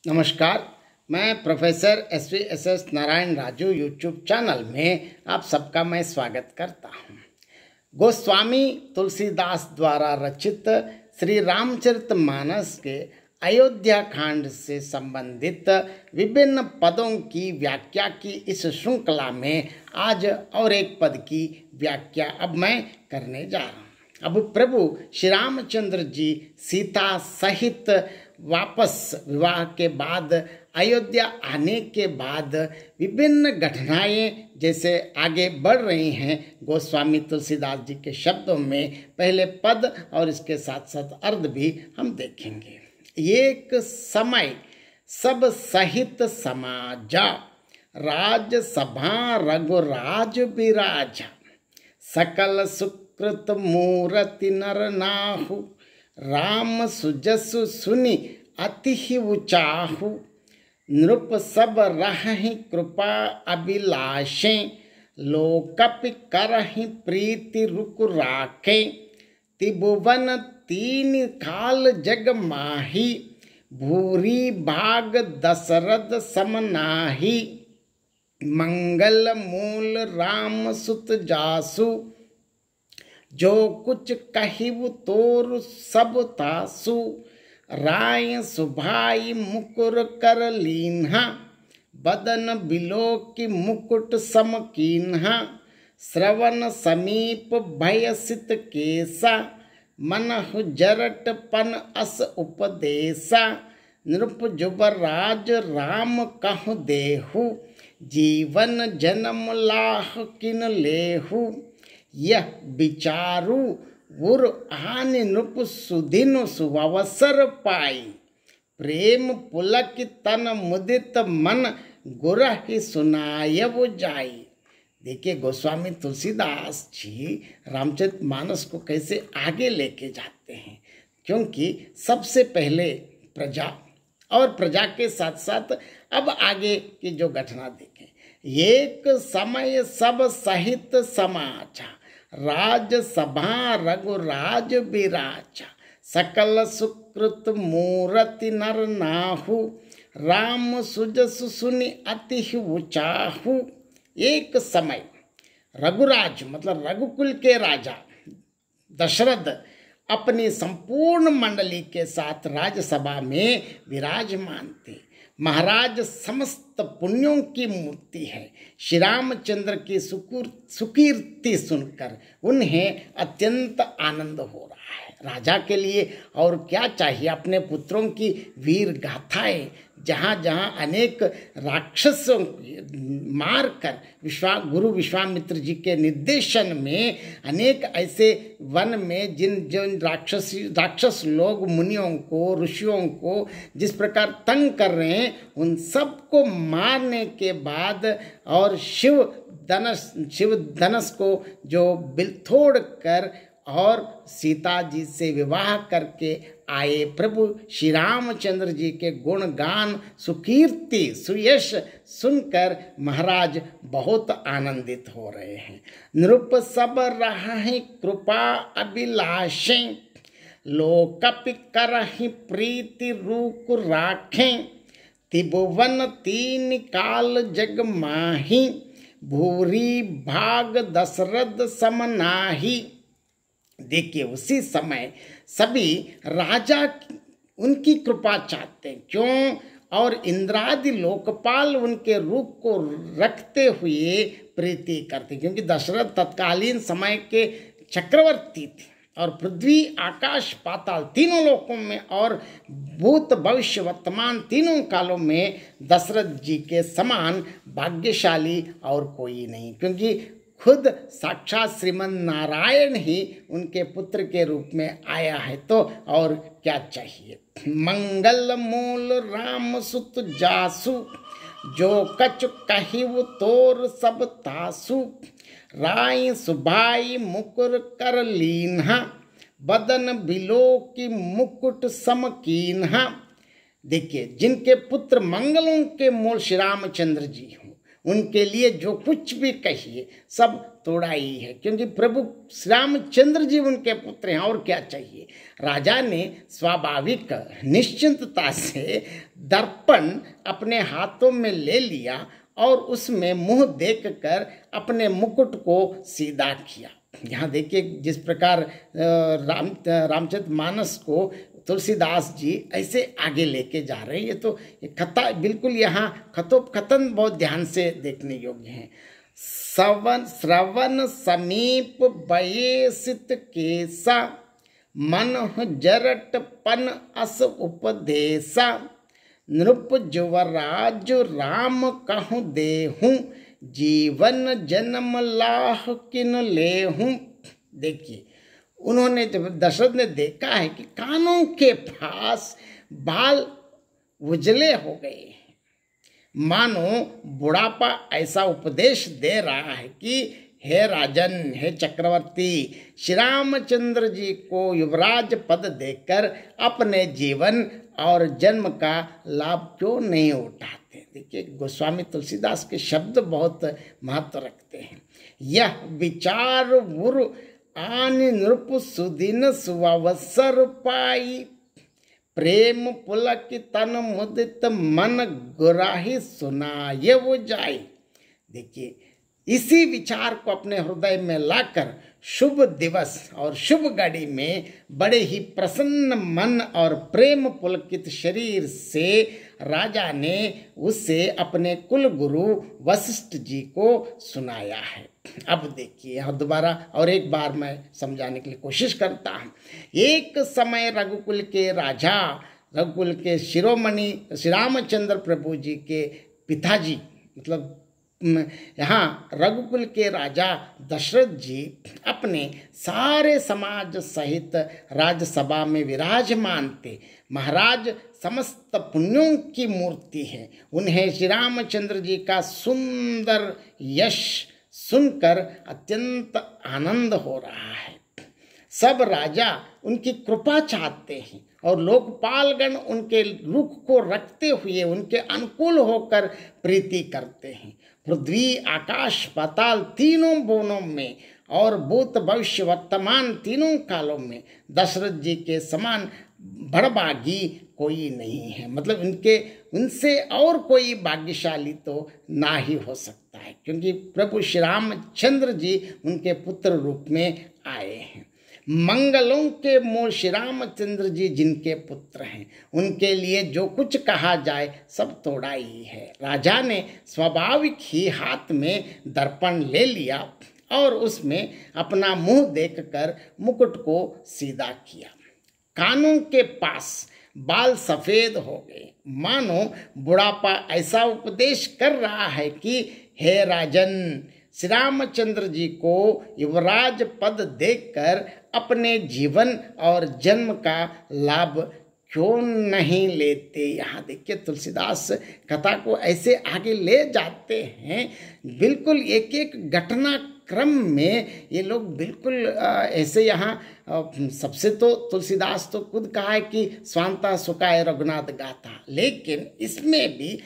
नमस्कार। मैं professor S Narayan Raju YouTube channel में आप सबका मैं स्वागत करता हूँ। गोस्वामी तुलसीदास द्वारा रचित श्री रामचरितमानस के अयोध्या कांड से संबंधित विभिन्न पदों की व्याख्या की इस श्रृंखला में आज और एक पद की व्याख्या अब मैं करने जा रहा हूँ। अब प्रभु श्री रामचंद्र जी सीता सहित वापस विवाह के बाद अयोध्या आने के बाद विभिन्न घटनाएं जैसे आगे बढ़ रही हैं, गोस्वामी तुलसीदास जी के शब्दों में पहले पद और इसके साथ साथ अर्थ भी हम देखेंगे। एक समय सब सहित समाजा, राज सभा रघुराज विराजा, सकल सुकृत मूरति नर नाहु, राम सुजसु सुनि अति उचाहु, नृप सब रहहि कृपा अभिलाषें, लोकपि करहि प्रीति रुक राखे, त्रिभुवन तीन काल जग माही, भूरी भाग दशरथ समनाही, मंगल मूल राम सुत जासु, जो कुछ कहिबु तोर सब तासु, राय सुभाई मुकुर कर लीन्हा, बदन बिलो की मुकुट सम कीन्हा, श्रवण समीप भय सित केसा, मनहु जरट पन अस उपदेसा, नृप जुबराज राम कहु देहु, जीवन जन्म लाह किन लेहु, यह विचारु उर आनि नृप सुदिन सुअवसर पाई, प्रेम पुलक तन मुदित मन गुरहि सुनायव जाई। देखिए गोस्वामी तुलसीदास जी रामचरितमानस को कैसे आगे लेके जाते हैं, क्योंकि सबसे पहले प्रजा और प्रजा के साथ साथ अब आगे की जो घटना देखें। एक समय सब सहित समाचा, राज सभा रघुराज विराजा, सकल सुकृत मूरति नर नाहु, राम सुजसु सुनि अति उचाहु। एक समय रघुराज मतलब रघुकुल के राजा दशरथ अपनी संपूर्ण मंडली के साथ राज्यसभा में विराजमान थे। महाराज समस्त पुण्यों की मूर्ति है। श्री रामचंद्र की सुकीर्ति सुनकर उन्हें अत्यंत आनंद हो रहा है। राजा के लिए और क्या चाहिए, अपने पुत्रों की वीर गाथाएं, जहाँ जहाँ अनेक राक्षसों मार कर गुरु विश्वामित्र जी के निर्देशन में अनेक ऐसे वन में जिन राक्षस लोग मुनियों को ऋषियों को जिस प्रकार तंग कर रहे हैं, उन सब को मारने के बाद और शिव धनुष को जो बिलथोड़ कर और सीता जी से विवाह करके आए प्रभु श्री रामचंद्र जी के गुणगान सुकीर्ति सुयश सुनकर महाराज बहुत आनंदित हो रहे हैं। नृप सब रहहि कृपा अभिलाषें, लोकपि करहि प्रीति रूक राखें, त्रिभुवन तीन काल जग माही, भूरी भाग दशरथ समनाही। देखिए उसी समय सभी राजा उनकी कृपा चाहते हैं, क्यों, और इंद्रादि लोकपाल उनके रूप को रखते हुए प्रीति करते, क्योंकि दशरथ तत्कालीन समय के चक्रवर्ती थे और पृथ्वी आकाश पाताल तीनों लोकों में और भूत भविष्य वर्तमान तीनों कालों में दशरथ जी के समान भाग्यशाली और कोई नहीं, क्योंकि खुद साक्षात श्रीमन नारायण ही उनके पुत्र के रूप में आया है, तो और क्या चाहिए। मंगल मूल राम सुत जासु, जो कछ कहिव तोर सब तासु, राय सुभाई मुकुर कर लीन्हा, बदन बिलो की मुकुट सम कीन्हा। देखिए जिनके पुत्र मंगलों के मूल श्री रामचंद्र जी हों, उनके लिए जो कुछ भी कहिए सब तोड़ा ही है, क्योंकि प्रभु श्री रामचंद्र जी उनके पुत्र हैं, और क्या चाहिए। राजा ने स्वाभाविक निश्चिंतता से दर्पण अपने हाथों में ले लिया और उसमें मुंह देखकर अपने मुकुट को सीधा किया। यहाँ देखिए जिस प्रकार रामचरितमानस को तुलसीदास जी ऐसे आगे लेके जा रहे हैं, ये तो कथा बिल्कुल यहाँ कथोपकथन बहुत ध्यान से देखने योग्य है। श्रवण समीप बयेसित केसा, मन जरट पन अस उपदेशा, नृप जुवराज राम कहूँ देहूँ, जीवन जन्म लाह किन लेहूँ। देखिए उन्होंने जब दशरथ ने देखा है कि कानों के पास बाल उजले हो गए, मानो बुढ़ापा ऐसा उपदेश दे रहा है कि हे राजन, हे चक्रवर्ती, श्री रामचंद्र जी को युवराज पद देकर अपने जीवन और जन्म का लाभ क्यों नहीं उठाते। देखिए गोस्वामी तुलसीदास के शब्द बहुत महत्व रखते हैं। यह विचार उर आन नृप सुदिन सुअवसर पाई, प्रेम पुलक तन मुदित मन गुराही सुनाये वो जाई। देखिए इसी विचार को अपने हृदय में लाकर शुभ दिवस और शुभ घड़ी में बड़े ही प्रसन्न मन और प्रेम पुलकित शरीर से राजा ने उसे अपने कुल गुरु वशिष्ठ जी को सुनाया है। अब देखिए यहाँ दोबारा और एक बार मैं समझाने के लिए कोशिश करता हूँ। एक समय रघुकुल के राजा, रघुकुल के शिरोमणि श्री रामचंद्र प्रभु जी के पिताजी, मतलब यहाँ रघुकुल के राजा दशरथ जी अपने सारे समाज सहित राजसभा में विराजमान थे। महाराज समस्त पुण्यों की मूर्ति है। उन्हें श्री रामचंद्र जी का सुंदर यश सुनकर अत्यंत आनंद हो रहा है। सब राजा उनकी कृपा चाहते हैं और लोकपालगण उनके रुख को रखते हुए उनके अनुकूल होकर प्रीति करते हैं। पृथ्वी आकाश पाताल तीनों भुवनों में और भूत भविष्य वर्तमान तीनों कालों में दशरथ जी के समान बड़भागी कोई नहीं है। मतलब उनसे और कोई भाग्यशाली तो ना ही हो सकता है, क्योंकि प्रभु श्री रामचंद्र जी उनके पुत्र रूप में आए हैं। मंगलों के मूल श्री रामचंद्र जी जिनके पुत्र हैं, उनके लिए जो कुछ कहा जाए सब थोड़ा ही है। राजा ने स्वाभाविक ही हाथ में दर्पण ले लिया और उसमें अपना मुंह देखकर मुकुट को सीधा किया। कानों के पास बाल सफेद हो गए, मानो बुढ़ापा ऐसा उपदेश कर रहा है कि हे राजन, श्री रामचंद्र जी को युवराज पद देकर अपने जीवन और जन्म का लाभ क्यों नहीं लेते। यहाँ देखिए तुलसीदास कथा को ऐसे आगे ले जाते हैं, बिल्कुल एक एक घटना क्रम में ये लोग बिल्कुल ऐसे यहाँ सबसे तो तुलसीदास तो खुद कहा है कि स्वांता सुखाय रघुनाथ गाथा, लेकिन इसमें भी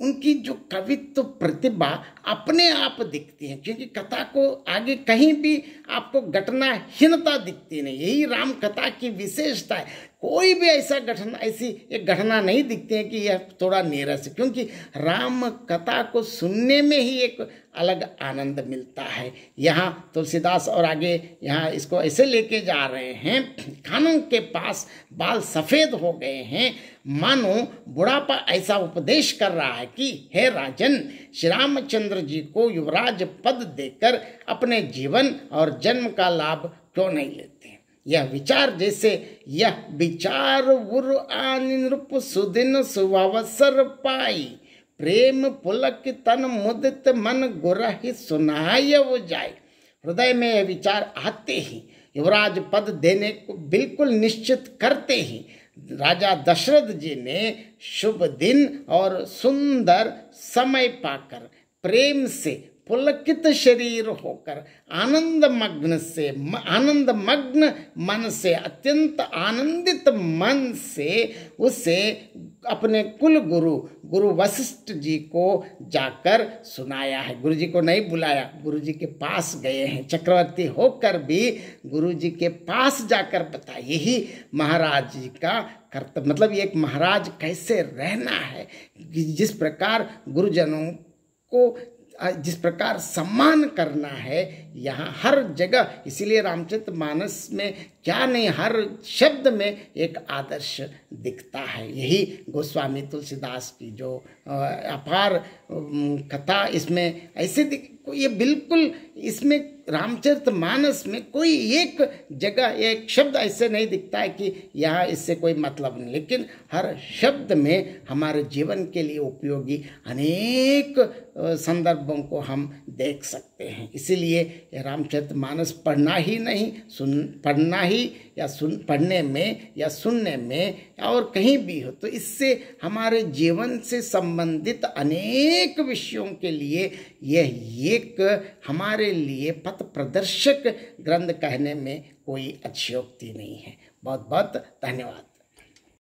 उनकी जो कवित्व प्रतिभा अपने आप दिखती है, क्योंकि कथा को आगे कहीं भी आपको घटनाहीनता दिखती नहीं। यही राम कथा की विशेषता है। कोई भी ऐसा घटना, ऐसी एक घटना नहीं दिखती है कि यह थोड़ा नीरस है, क्योंकि राम कथा को सुनने में ही एक अलग आनंद मिलता है। यहाँ तुलसीदास और आगे यहाँ इसको ऐसे लेके जा रहे हैं, कानों के पास बाल सफ़ेद हो गए हैं, मानो बुढ़ापा ऐसा उपदेश कर रहा है कि हे राजन, श्री रामचंद्र जी को युवराज पद देकर अपने जीवन और जन्म का लाभ क्यों नहीं लेते। यह विचार जैसे यह विचार उर आनि नृप सुदिन सुअवसर पाई, प्रेम पुलक तन मुदित मन गुरहि सुनाय वो जाए। हृदय में यह विचार आते ही, युवराज पद देने को बिल्कुल निश्चित करते ही राजा दशरथ जी ने शुभ दिन और सुंदर समय पाकर प्रेम से पुलकित शरीर होकर आनंद मग्न मन से, अत्यंत आनंदित मन से उसे अपने कुल गुरु वशिष्ठ जी को जाकर सुनाया है। गुरु जी को नहीं बुलाया, गुरु जी के पास गए हैं, चक्रवर्ती होकर भी गुरु जी के पास जाकर बताया। यही महाराज जी का कर्तव्य, मतलब एक महाराज कैसे रहना है, जिस प्रकार गुरुजनों को जिस प्रकार सम्मान करना है यहाँ हर जगह। इसीलिए रामचरितमानस में क्या नहीं, हर शब्द में एक आदर्श दिखता है। यही गोस्वामी तुलसीदास की जो अपार कथा इसमें ऐसे ये बिल्कुल इसमें रामचरितमानस में कोई एक जगह एक शब्द ऐसे नहीं दिखता है कि यहाँ इससे कोई मतलब नहीं, लेकिन हर शब्द में हमारे जीवन के लिए उपयोगी अनेक संदर्भों को हम देख सकते हैं। इसीलिए रामचरितमानस पढ़ना ही नहीं, पढ़ना ही या पढ़ने में या सुनने में और कहीं भी हो, तो इससे हमारे जीवन से संबंधित अनेक विषयों के लिए यह एक हमारे लिए पथ प्रदर्शक ग्रंथ कहने में कोई अतिशयोक्ति नहीं है। बहुत बहुत धन्यवाद।